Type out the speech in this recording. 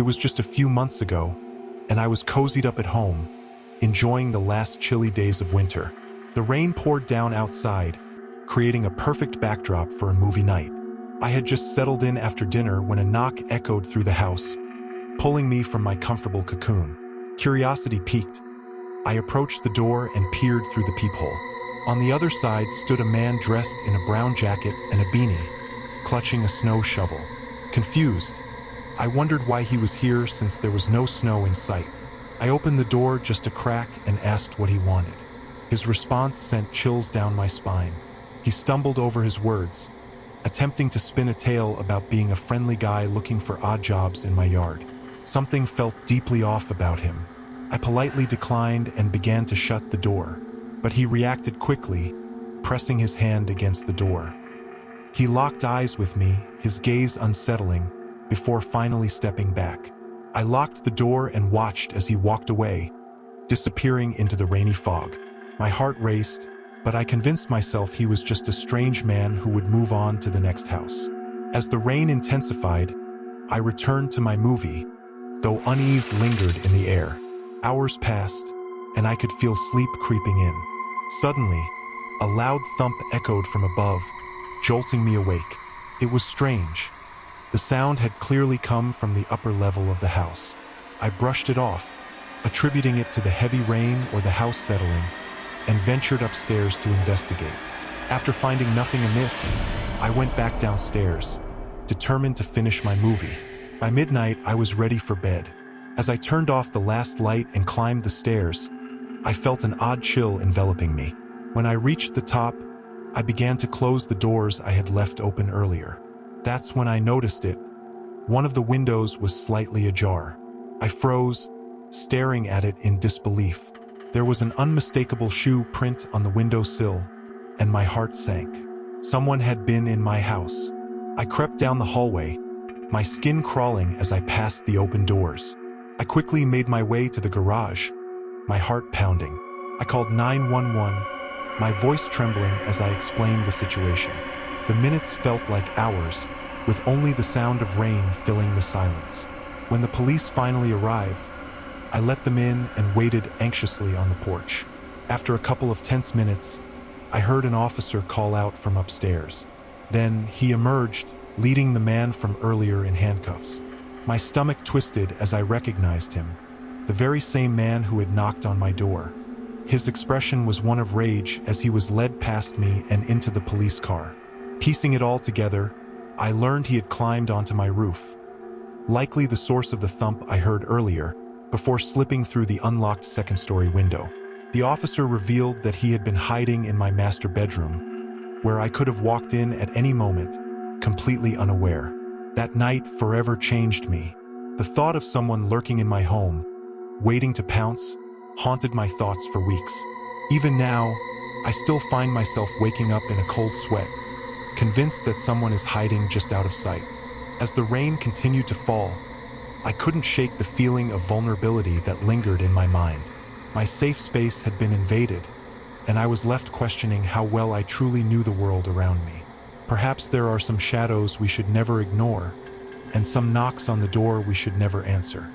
was just a few months ago, and I was cozied up at home, enjoying the last chilly days of winter. The rain poured down outside, creating a perfect backdrop for a movie night. I had just settled in after dinner when a knock echoed through the house, pulling me from my comfortable cocoon. Curiosity piqued. I approached the door and peered through the peephole. On the other side stood a man dressed in a brown jacket and a beanie, clutching a snow shovel. Confused, I wondered why he was here since there was no snow in sight. I opened the door just a crack and asked what he wanted. His response sent chills down my spine. He stumbled over his words, attempting to spin a tale about being a friendly guy looking for odd jobs in my yard. Something felt deeply off about him. I politely declined and began to shut the door, but he reacted quickly, pressing his hand against the door. He locked eyes with me, his gaze unsettling, before finally stepping back. I locked the door and watched as he walked away, disappearing into the rainy fog. My heart raced, but I convinced myself he was just a strange man who would move on to the next house. As the rain intensified, I returned to my movie, though unease lingered in the air. Hours passed, and I could feel sleep creeping in. Suddenly, a loud thump echoed from above, jolting me awake. It was strange. The sound had clearly come from the upper level of the house. I brushed it off, attributing it to the heavy rain or the house settling, and ventured upstairs to investigate. After finding nothing amiss, I went back downstairs, determined to finish my movie. By midnight, I was ready for bed. As I turned off the last light and climbed the stairs, I felt an odd chill enveloping me. When I reached the top, I began to close the doors I had left open earlier. That's when I noticed it. One of the windows was slightly ajar. I froze, staring at it in disbelief. There was an unmistakable shoe print on the windowsill, and my heart sank. Someone had been in my house. I crept down the hallway, my skin crawling as I passed the open doors. I quickly made my way to the garage, my heart pounding. I called 911, my voice trembling as I explained the situation. The minutes felt like hours, with only the sound of rain filling the silence. When the police finally arrived, I let them in and waited anxiously on the porch. After a couple of tense minutes, I heard an officer call out from upstairs. Then he emerged, leading the man from earlier in handcuffs. My stomach twisted as I recognized him, the very same man who had knocked on my door. His expression was one of rage as he was led past me and into the police car. Piecing it all together, I learned he had climbed onto my roof, likely the source of the thump I heard earlier, before slipping through the unlocked second-story window. The officer revealed that he had been hiding in my master bedroom, where I could have walked in at any moment, completely unaware. That night forever changed me. The thought of someone lurking in my home, waiting to pounce, haunted my thoughts for weeks. Even now, I still find myself waking up in a cold sweat, convinced that someone is hiding just out of sight. As the rain continued to fall, I couldn't shake the feeling of vulnerability that lingered in my mind. My safe space had been invaded, and I was left questioning how well I truly knew the world around me. Perhaps there are some shadows we should never ignore, and some knocks on the door we should never answer.